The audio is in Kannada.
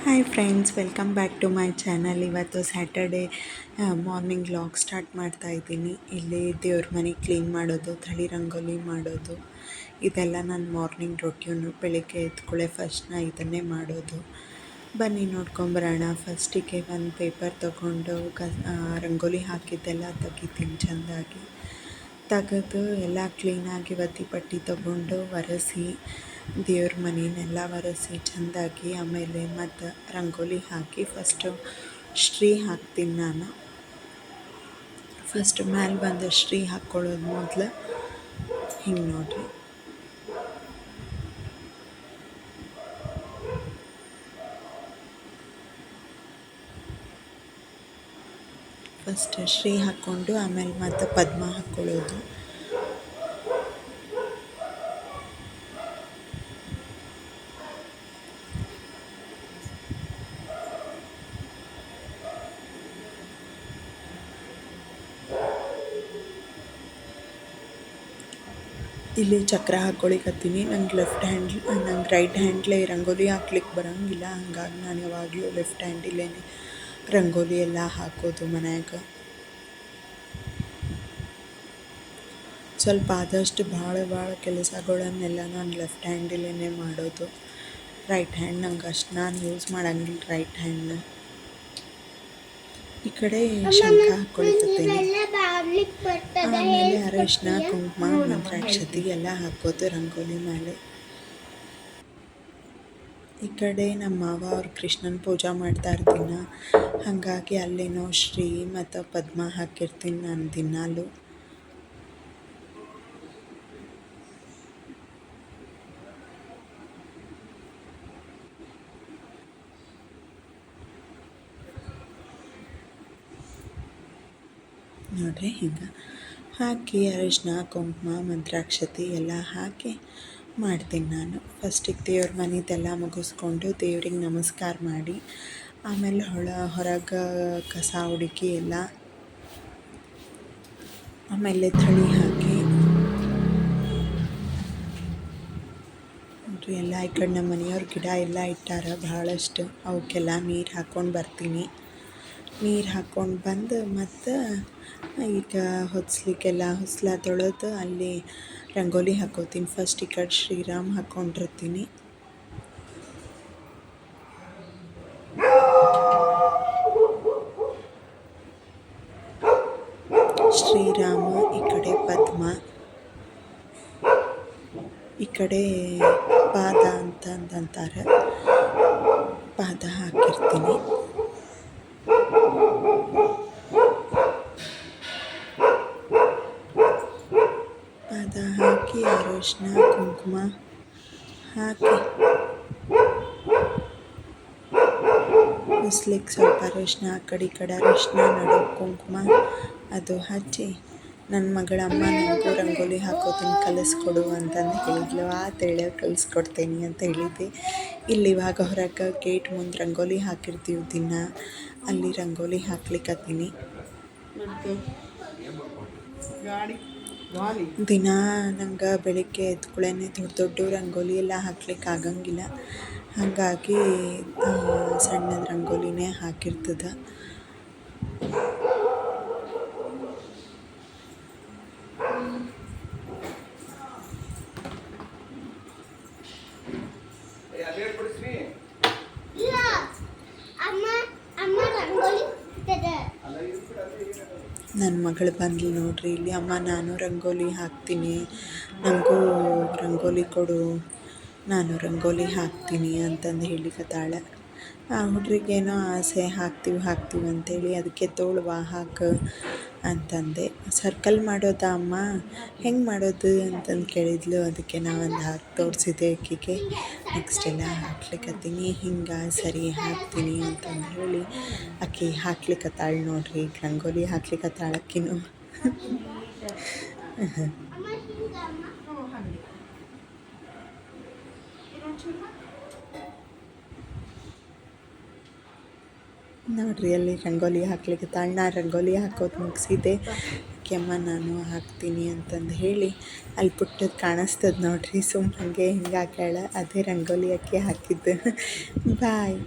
Hi friends, welcome back to my channel. ಇವತ್ತು ಸ್ಯಾಟರ್ಡೇ ಮಾರ್ನಿಂಗ್ ವ್ಲಾಗ್ ಸ್ಟಾರ್ಟ್ ಮಾಡ್ತಾ ಇದ್ದೀನಿ. ಇಲ್ಲಿ ದೇವ್ರ ಮನೆ ಕ್ಲೀನ್ ಮಾಡೋದು, ಥಳಿ ರಂಗೋಲಿ ಮಾಡೋದು, ಇದೆಲ್ಲ ನನ್ನ ಮಾರ್ನಿಂಗ್ ರೊಟೀನು. ಬೆಳಿಗ್ಗೆ ಎದ್ಕೊಳ್ಳೆ ಫಸ್ಟ್ ನಾ ಇದನ್ನೇ ಮಾಡೋದು. ಬನ್ನಿ ನೋಡ್ಕೊಂಬರೋಣ. ಫಸ್ಟಿಗೆ ಒಂದು ಪೇಪರ್ ತೊಗೊಂಡು ರಂಗೋಲಿ ಹಾಕಿದ್ದೆಲ್ಲ ತೆಗಿತೀನಿ ಚೆಂದಾಗಿ. ತೆಗೆದು ಎಲ್ಲ ಕ್ಲೀನಾಗಿ ಒತ್ತಿ ಪಟ್ಟಿ ತೊಗೊಂಡು ಒರೆಸಿ ದೇವ್ರ ಮನೆಯನ್ನೆಲ್ಲ ಒರೆಸಿ ಚೆಂದಾಗಿ ಆಮೇಲೆ ಮತ್ತು ರಂಗೋಲಿ ಹಾಕಿ ಫಸ್ಟು ಶ್ರೀ ಹಾಕ್ತೀನಿ ನಾನು. ಫಸ್ಟ್ ಮ್ಯಾಲೆ ಬಂದು ಶ್ರೀ ಹಾಕ್ಕೊಳ್ಳೋದು ಮೊದಲು ಹಿಂಗೆ ನೋಡಿರಿ. ಫಸ್ಟ್ ಶ್ರೀ ಹಾಕ್ಕೊಂಡು ಆಮೇಲೆ ಮತ್ತು ಪದ್ಮ ಹಾಕ್ಕೊಳ್ಳೋದು. ಇಲ್ಲಿ ಚಕ್ರ ಹಾಕ್ಕೊಳಿಕತ್ತೀನಿ. ನಂಗೆ ನಂಗೆ ರೈಟ್ ಹ್ಯಾಂಡ್ಲೇ ರಂಗೋಲಿ ಹಾಕ್ಲಿಕ್ಕೆ ಬರೋಂಗಿಲ್ಲ. ಹಂಗಾಗಿ ನಾನು ಯಾವಾಗಲೂ ಲೆಫ್ಟ್ ಹ್ಯಾಂಡಿಲ್ಲೇ ರಂಗೋಲಿ ಎಲ್ಲ ಹಾಕೋದು ಮನ್ಯಾಗ. ಸ್ವಲ್ಪ ಆದಷ್ಟು ಭಾಳ ಕೆಲಸಗಳನ್ನೆಲ್ಲ ನಾನು ಲೆಫ್ಟ್ ಹ್ಯಾಂಡಲ್ಲೇ ಮಾಡೋದು. ರೈಟ್ ಹ್ಯಾಂಡ್ ನಂಗೆ ಅಷ್ಟು ನಾನು ಯೂಸ್ ಮಾಡೋಂಗಿಲ್ಲ ರೈಟ್ ಹ್ಯಾಂಡ್ನ. ಈ ಕಡೆ ಶಂಖ ಹಾಕ್ಕೊಳಿಕತ್ತೀನಿ. ಆಮೇಲೆ ಅರಿಶಿನ, ಕುಂಕುಮ, ಮಂತ್ರಾಕ್ಷತೆ ಎಲ್ಲ ಹಾಕೋದು ರಂಗೋಲಿ ಮೇಲೆ. ಈ ಕಡೆ ನಮ್ಮ ಮಾವ ಅವ್ರು ಕೃಷ್ಣನ ಪೂಜೆ ಮಾಡ್ತಾ ಇರ್ತೀನಿ. ಹಾಗಾಗಿ ಅಲ್ಲೇನೋ ಶ್ರೀ ಮತ್ತು ಪದ್ಮ ಹಾಕಿರ್ತೀನಿ ನಾನು ದಿನಾಲು. ನೋಡಿರಿ ಹಿಂಗೆ ಹಾಕಿ ಅರಿಶಿನ, ಕುಂಕುಮ, ಮಂತ್ರಾಕ್ಷತೆ ಎಲ್ಲ ಹಾಕಿ ಮಾಡ್ತೀನಿ ನಾನು. ಫಸ್ಟಿಗೆ ದೇವ್ರ ಮನೆದೆಲ್ಲ ಮುಗಿಸ್ಕೊಂಡು ದೇವ್ರಿಗೆ ನಮಸ್ಕಾರ ಮಾಡಿ ಆಮೇಲೆ ಹೊರಗೆ ಕಸ ಹುಡುಕಿ ಎಲ್ಲ ಆಮೇಲೆ ಥಳಿ ಹಾಕಿ ನೋಡಿರಿ ಎಲ್ಲ. ಈ ಕಡೆ ನಮ್ಮ ಮನೆಯವ್ರ ಗಿಡ ಎಲ್ಲ ಇಟ್ಟಾರ ಭಾಳಷ್ಟು. ಅವಕ್ಕೆಲ್ಲ ನೀರು ಹಾಕ್ಕೊಂಡು ಬರ್ತೀನಿ. ನೀರು ಹಾಕ್ಕೊಂಡು ಬಂದು ಮತ್ತು ಈಗ ಹೊಸ್ಲ ತೊಳೆದು ಅಲ್ಲಿ ರಂಗೋಲಿ ಹಾಕೋತೀನಿ. ಫಸ್ಟ್ ಈ ಕಡೆ ಶ್ರೀರಾಮ್ ಹಾಕ್ಕೊಂಡಿರ್ತೀನಿ. ಶ್ರೀರಾಮ, ಈ ಕಡೆ ಪದ್ಮ, ಈ ಕಡೆ ಪಾದ ಅಂತಾರೆ, ಪಾದ ಹಾಕಿರ್ತೀನಿ. ಪಾದ ಹಾಕಿ ಅರಿಶಿನ, ಕುಂಕುಮ ಹಾಕಿ ಬಿಸ್ಲಿಕ್ಕೆ ಸ್ವಲ್ಪ ಅರಿಶಿನ, ಆ ಕಡೆ ಈ ಕಡೆ ಅರಿಶಿನ, ನಡು ಕುಂಕುಮ ಅದು ಹಚ್ಚಿ ನನ್ನ ಮಗಳಮ್ಮ ನನಗೂ ರಂಗೋಲಿ ಹಾಕೋದನ್ನು ಕಲಿಸ್ಕೊಡು ಅಂತಂದು ಹೇಳಿದ್ಲು. ಆತೇಳಿ ಕಲಿಸ್ಕೊಡ್ತೀನಿ ಅಂತ ಹೇಳಿದ್ದೆ. ಇಲ್ಲಿ ಇವಾಗ ಹೊರಗೆ ಗೇಟ್ ಮುಂದೆ ರಂಗೋಲಿ ಹಾಕಿರ್ತೀವಿ ದಿನ, ಅಲ್ಲಿ ರಂಗೋಲಿ ಹಾಕ್ಲಿಕ್ಕತ್ತೀನಿ. ದಿನ ನಂಗೆ ಬೆಳಿಗ್ಗೆ ಎದ್ಕೊಳ್ಳೇನೆ ದೊಡ್ಡ ರಂಗೋಲಿ ಎಲ್ಲ ಹಾಕ್ಲಿಕ್ಕೆ ಆಗಂಗಿಲ್ಲ. ಹಾಗಾಗಿ ಸಣ್ಣದ ರಂಗೋಲಿನೇ ಹಾಕಿರ್ತದೆ. ನನ್ನ ಮಗಳು ಬಂದ್ಲು ನೋಡ್ರಿ ಇಲ್ಲಿ. ಅಮ್ಮ ನಾನು ರಂಗೋಲಿ ಹಾಕ್ತೀನಿ, ನನಗೂ ರಂಗೋಲಿ ಕೊಡು, ನಾನು ರಂಗೋಲಿ ಹಾಕ್ತೀನಿ ಅಂತಂದು ಹೇಳಿಕತ್ತಾಳೆ. ಆ ಹುಡ್ರಿಗೇನೋ ಆಸೆ, ಹಾಕ್ತೀವಿ ಅಂತೇಳಿ. ಅದಕ್ಕೆ ತೋಳುವ ಹಾಕು ಅಂತಂದೆ. ಸರ್ಕಲ್ ಮಾಡೋದಾ ಅಮ್ಮ, ಹೆಂಗೆ ಮಾಡೋದು ಅಂತಂದು ಕೇಳಿದ್ಲು. ಅದಕ್ಕೆ ನಾವೊಂದು ಹಾಕಿ ತೋರಿಸಿದೆ ಆಕೆಗೆ. ನೆಕ್ಸ್ಟ್ ಎಲ್ಲ ಹಾಕ್ಲಿಕ್ಕತ್ತೀನಿ. ಹಿಂಗೆ ಸರಿ ಹಾಕ್ತೀನಿ ಅಂತಂದು ಹೇಳಿ ಆಕೆ ಹಾಕ್ಲಿಕ್ಕತ್ತಾಳೆ ನೋಡ್ರಿ. ರಂಗೋಲಿ ಹಾಕ್ಲಿಕ್ಕತ್ತಾಳೆ ಆಕಿನೂ. ನೋಡ್ರಿ ಅಲ್ಲಿ ರಂಗೋಲಿ ಹಾಕ್ಲಿಕ್ಕೆ ನಾ ರಂಗೋಲಿ ಹಾಕೋದು ಮುಗಿಸಿದ್ದೆ. ಅಮ್ಮ ನಾನು ಹಾಕ್ತೀನಿ ಅಂತಂದು ಹೇಳಿ ಅಲ್ಲಿ ಪುಟ್ಟದ್ದು ಕಾಣಿಸ್ತದೆ ನೋಡ್ರಿ. ಸುಮ್ಮ ಹಾಗೆ ಹಿಂಗೆ ಹಾಕ್ಯಾಳ. ಅದೇ ರಂಗೋಲಿ ಹಾಕಿದ್ದು. ಬಾಯ್.